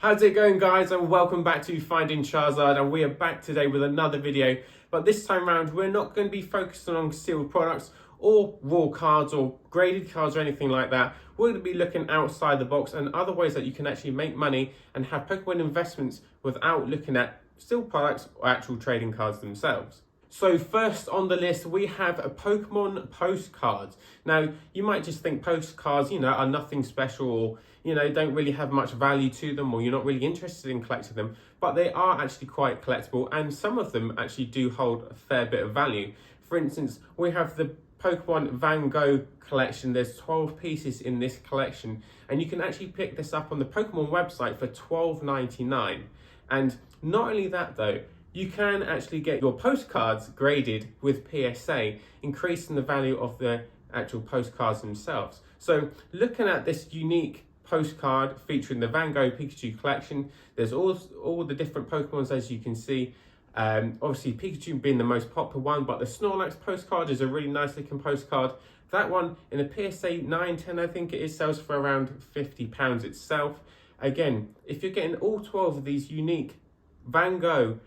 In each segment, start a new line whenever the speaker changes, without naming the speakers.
How's it going, guys, and welcome back to FindingCharizard, and we are back today with another video. But this time around we're not going to be focusing on sealed products or raw cards or graded cards or anything like that. We're going to be looking outside the box and other ways that you can actually make money and have Pokemon investments without looking at sealed products or actual trading cards themselves. So first on the list, we have a Pokemon postcards. Now, you might just think postcards, are nothing special, or, don't really have much value to them, or you're not really interested in collecting them, but they are actually quite collectible, and some of them actually do hold a fair bit of value. For instance, we have the Pokemon Van Gogh collection. There's 12 pieces in this collection, and you can actually pick this up on the Pokemon website for $12.99. And not only that though, you can actually get your postcards graded with PSA, increasing the value of the actual postcards themselves. So looking at this unique postcard featuring the Van Gogh Pikachu collection, there's all the different Pokemons, as you can see. Obviously Pikachu being the most popular one, but the Snorlax postcard is a really nice looking postcard. That one in a PSA 910, I think it is, sells for around £50 itself. Again, if you're getting all 12 of these unique Van Gogh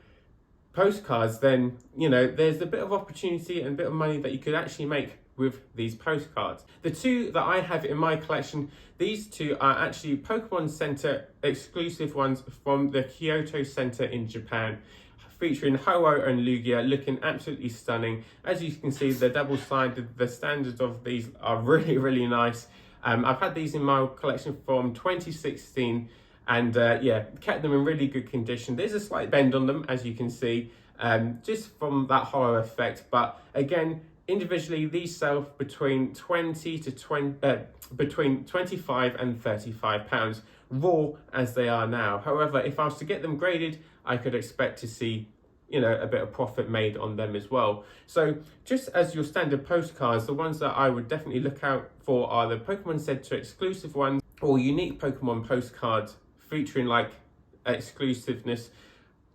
postcards, then there's a bit of opportunity and a bit of money that you could actually make with these postcards. The two that I have in my collection, these two are actually Pokemon Center exclusive ones from the Kyoto Center in Japan, featuring Ho-Oh and Lugia, looking absolutely stunning. As you can see, the double-sided, the standards of these are really nice. I've had these in my collection from 2016, and kept them in really good condition. There's a slight bend on them, as you can see, just from that hollow effect, but again, individually these sell between between 25 and 35 pounds raw as they are now. However, if I was to get them graded, I could expect to see a bit of profit made on them as well. So just as your standard postcards, the ones that I would definitely look out for are the Pokemon Center exclusive ones or unique Pokemon postcards featuring like exclusiveness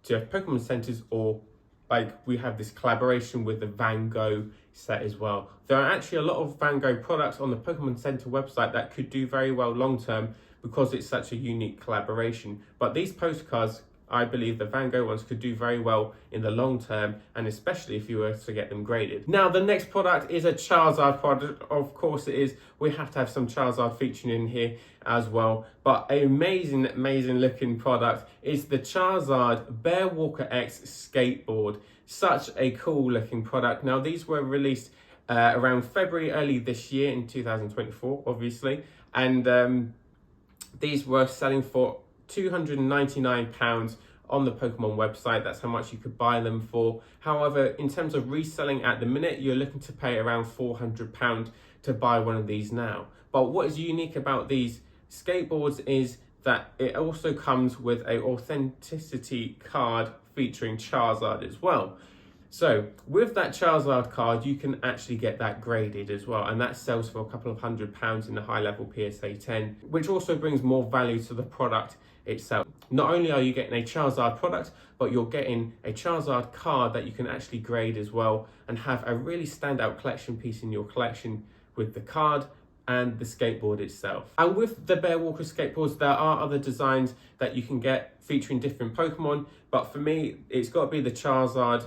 to Pokemon Centers, or like we have this collaboration with the Van Gogh set as well. There are actually a lot of Van Gogh products on the Pokemon Center website that could do very well long term because it's such a unique collaboration. But these postcards, I believe the Van Gogh ones could do very well in the long term, and especially if you were to get them graded. Now, the next product is a Charizard product. Of course it is. We have to have some Charizard featuring in here as well. But an amazing looking product is the Charizard Bear Walker X skateboard. Such a cool looking product. Now, these were released around February early this year in 2024, obviously. And these were selling for £299 on the Pokemon website. That's how much you could buy them for. However, in terms of reselling at the minute, you're looking to pay around £400 to buy one of these now. But what is unique about these skateboards is that it also comes with an authenticity card featuring Charizard as well. So with that Charizard card, you can actually get that graded as well, and that sells for a couple of £100 in the high level PSA 10, which also brings more value to the product itself. Not only are you getting a Charizard product, but you're getting a Charizard card that you can actually grade as well and have a really standout collection piece in your collection with the card and the skateboard itself. And with the Bear Walker skateboards, there are other designs that you can get featuring different Pokemon, but for me, it's got to be the Charizard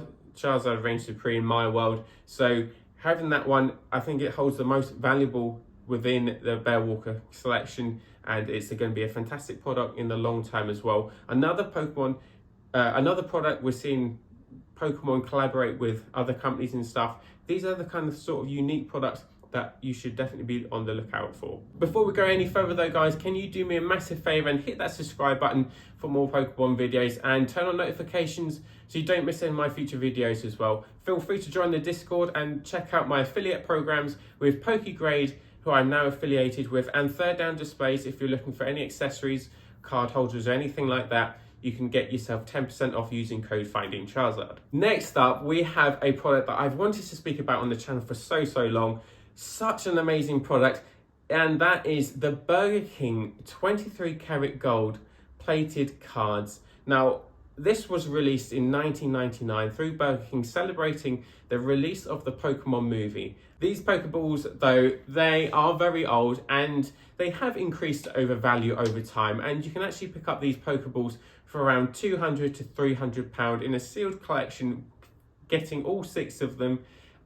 Reigns Supreme in my world. So having that one, I think it holds the most valuable within the Bear Walker selection, and it's going to be a fantastic product in the long term as well. Another product we're seeing Pokemon collaborate with other companies and stuff. These are the kind of sort of unique products that you should definitely be on the lookout for. Before we go any further though, guys, can you do me a massive favor and hit that subscribe button for more Pokemon videos, and turn on notifications so you don't miss any of my future videos as well. Feel free to join the Discord and check out my affiliate programs with PokeGrade, who I'm now affiliated with, and Third Down Displays. If you're looking for any accessories, card holders, or anything like that, you can get yourself 10% off using code FindingCharizard. Next up, we have a product that I've wanted to speak about on the channel for so long. Such an amazing product, and that is the Burger King 23 karat gold plated cards. Now, this was released in 1999 through Burger King, celebrating the release of the Pokemon movie. These Pokeballs, though, they are very old and they have increased over value over time, and you can actually pick up these Pokeballs for around £200 to £300 in a sealed collection, getting all 6 of them.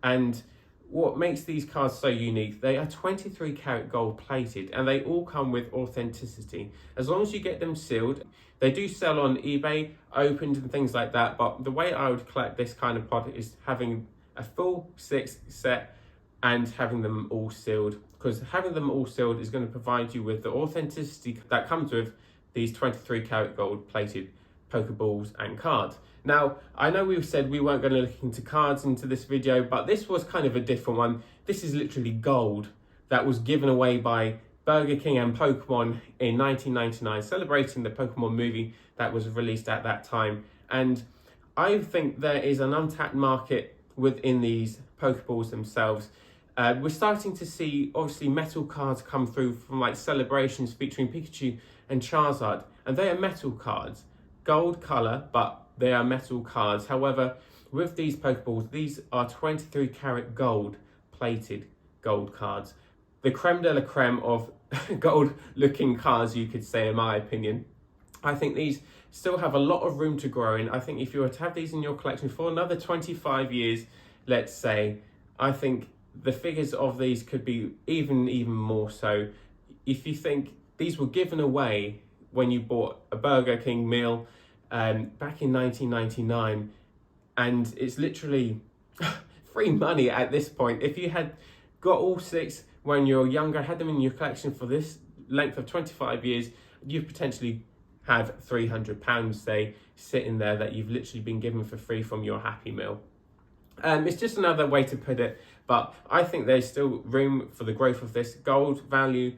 And what makes these cards so unique, they are 23 karat gold plated and they all come with authenticity. As long as you get them sealed, they do sell on eBay, opened and things like that, but the way I would collect this kind of product is having a full 6 set and having them all sealed, because having them all sealed is going to provide you with the authenticity that comes with these 23 karat gold plated Pokeballs and cards. Now, I know we've said we weren't going to look into cards into this video, but this was kind of a different one. This is literally gold that was given away by Burger King and Pokemon in 1999, celebrating the Pokemon movie that was released at that time. And I think there is an untapped market within these Pokeballs themselves. We're starting to see, obviously, metal cards come through from like celebrations featuring Pikachu and Charizard, and they are metal cards, gold color, but they are metal cards. However, with these Pokeballs, these are 23 karat gold plated gold cards. The creme de la creme of gold looking cards, you could say, in my opinion. I think these still have a lot of room to grow in. I think if you were to have these in your collection for another 25 years, let's say, I think the figures of these could be even more so. If you think these were given away when you bought a Burger King meal back in 1999, and it's literally free money at this point. If you had got all 6 when you're younger, had them in your collection for this length of 25 years, you potentially have £300, say, sitting there that you've literally been given for free from your Happy Meal. It's just another way to put it, but I think there's still room for the growth of this. Gold value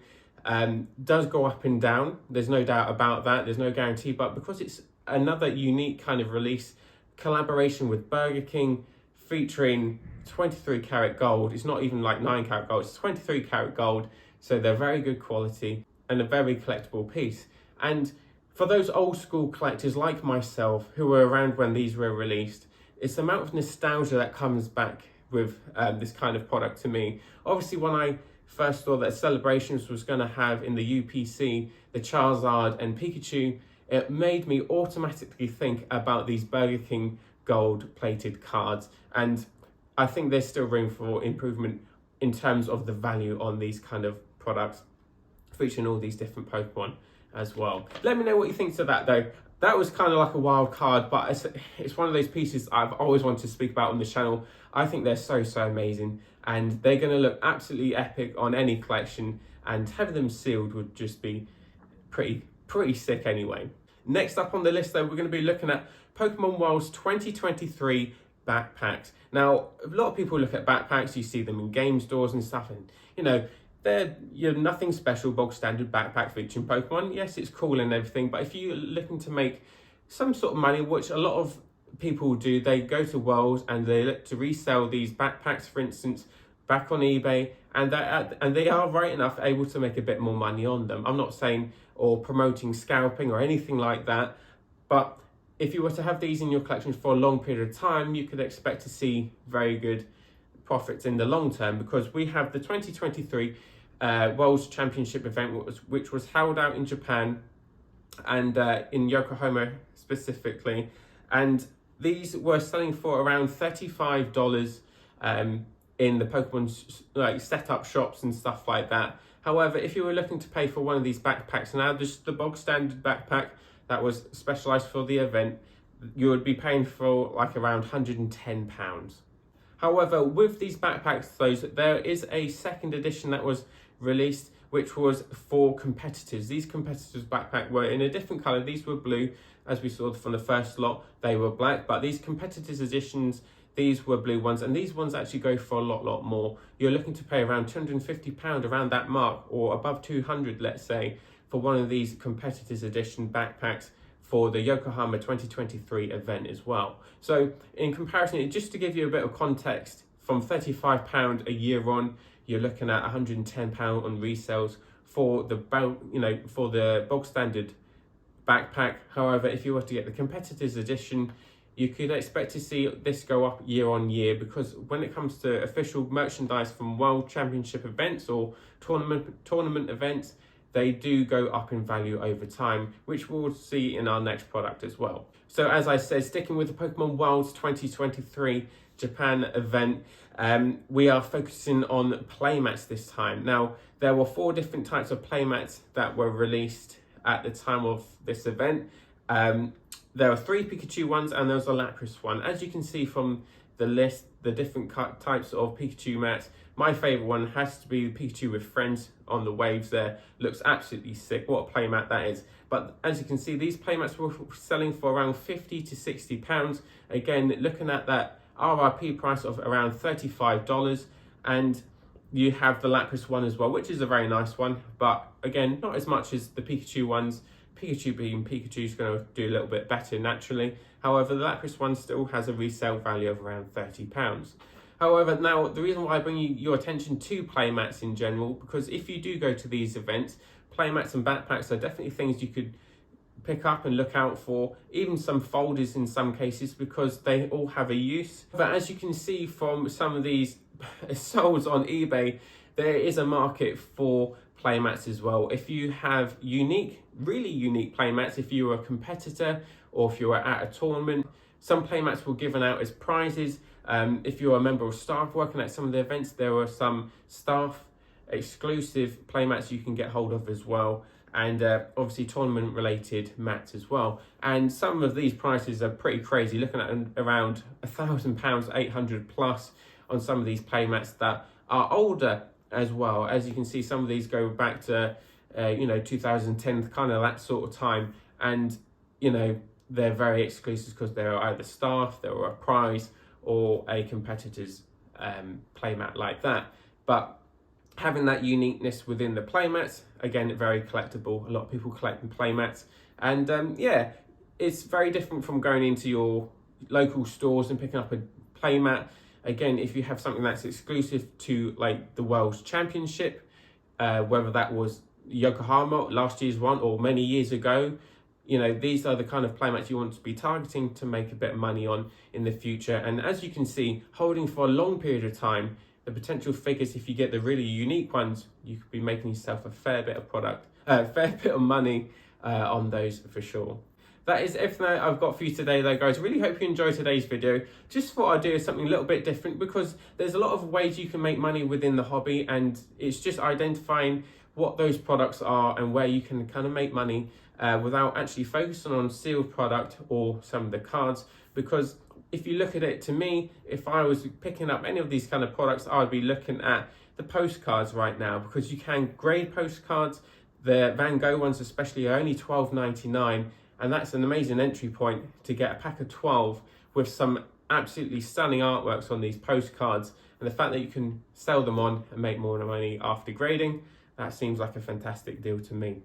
does go up and down, there's no doubt about that, there's no guarantee, but because it's another unique kind of release, collaboration with Burger King, featuring 23 karat gold, it's not even like 9 karat gold, it's 23 karat gold, so they're very good quality and a very collectible piece. And for those old school collectors like myself who were around when these were released, it's the amount of nostalgia that comes back with this kind of product to me. Obviously, when I first saw that Celebrations was going to have in the UPC the Charizard and Pikachu, it made me automatically think about these Burger King gold plated cards, and I think there's still room for improvement in terms of the value on these kind of products, featuring all these different Pokemon as well. Let me know what you think to that though. That was kind of like a wild card, but it's one of those pieces I've always wanted to speak about on the channel. I think they're so amazing, and they're going to look absolutely epic on any collection, and having them sealed would just be pretty sick anyway. Next up on the list though, we're going to be looking at Pokemon World's 2023 backpacks. Now, a lot of people look at backpacks, you see them in game stores and stuff, and you know, they're nothing special, bog standard backpack featuring Pokemon. Yes, it's cool and everything, but if you're looking to make some sort of money, which a lot of people do, they go to Worlds and they look to resell these backpacks, for instance, back on eBay, and they are right enough able to make a bit more money on them. I'm not saying or promoting scalping or anything like that, but if you were to have these in your collection for a long period of time, you could expect to see very good profits in the long term, because we have the 2023 World Championship event, which was held out in Japan and in Yokohama specifically, and these were selling for around $35 in the Pokemon like setup shops and stuff like that. However, if you were looking to pay for one of these backpacks, now just the bog standard backpack that was specialized for the event, you would be paying for like around £110. However, with these backpacks, there is a second edition that was released, which was for competitors. These competitors' backpack were in a different color. These were blue, as we saw from the first lot. They were black, but these competitors' editions, these were blue ones, and these ones actually go for a lot more. You're looking to pay around £250, around that mark, or above 200, let's say, for one of these competitors' edition backpacks for the Yokohama 2023 event as well. So in comparison, just to give you a bit of context, from £35 a year on, you're looking at £110 on resales for the bog standard backpack. However, if you were to get the competitors edition, you could expect to see this go up year on year, because when it comes to official merchandise from World Championship events or tournament events, they do go up in value over time, which we'll see in our next product as well. So as I said, sticking with the Pokemon Worlds 2023 Japan event, we are focusing on playmats this time. Now, there were 4 different types of playmats that were released at the time of this event. There are 3 Pikachu ones and there was a Lapras one. As you can see from the list, the different types of Pikachu mats, my favourite one has to be the Pikachu with Friends on the waves there. Looks absolutely sick. What a playmat that is. But as you can see, these playmats were selling for around £50 to £60. Again, looking at that RRP price of around $35. And you have the Lapras one as well, which is a very nice one. But again, not as much as the Pikachu ones. Pikachu being Pikachu is going to do a little bit better naturally. However, the Lapras one still has a resale value of around £30. However, now the reason why I bring your attention to playmats in general, because if you do go to these events, playmats and backpacks are definitely things you could pick up and look out for, even some folders in some cases, because they all have a use. But as you can see from some of these sold on eBay, there is a market for playmats as well. If you have really unique playmats, if you're a competitor or if you're at a tournament, some playmats were given out as prizes. If you're a member of staff working at some of the events, there are some staff exclusive playmats you can get hold of as well, and obviously tournament related mats as well. And some of these prices are pretty crazy, looking at around £1,000, 800 plus on some of these playmats that are older as well. As you can see, some of these go back to 2010, kind of that sort of time, and they're very exclusive because they're either staff, they're a prize, or a competitor's playmat like that. But having that uniqueness within the playmats, again, very collectible. A lot of people collect playmats, and it's very different from going into your local stores and picking up a playmat. Again, if you have something that's exclusive to like the World Championship, whether that was Yokohama, last year's one, or many years ago, these are the kind of playmats you want to be targeting to make a bit of money on in the future. And as you can see, holding for a long period of time, the potential figures, if you get the really unique ones, you could be making yourself a fair bit of money on those for sure. That is everything I've got for you today though, guys. Really hope you enjoyed today's video. Just thought I'd do something a little bit different, because there's a lot of ways you can make money within the hobby, and it's just identifying what those products are and where you can kind of make money without actually focusing on sealed product or some of the cards. Because if you look at it, to me, if I was picking up any of these kind of products, I would be looking at the postcards right now, because you can grade postcards. The Van Gogh ones especially are only $12.99, and that's an amazing entry point to get a pack of 12 with some absolutely stunning artworks on these postcards. And the fact that you can sell them on and make more money after grading, that seems like a fantastic deal to me.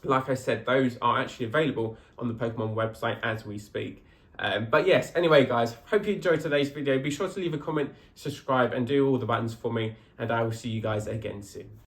Like I said, those are actually available on the Pokemon website as we speak. But yes, anyway guys, hope you enjoyed today's video. Be sure to leave a comment, subscribe, and do all the buttons for me, and I will see you guys again soon.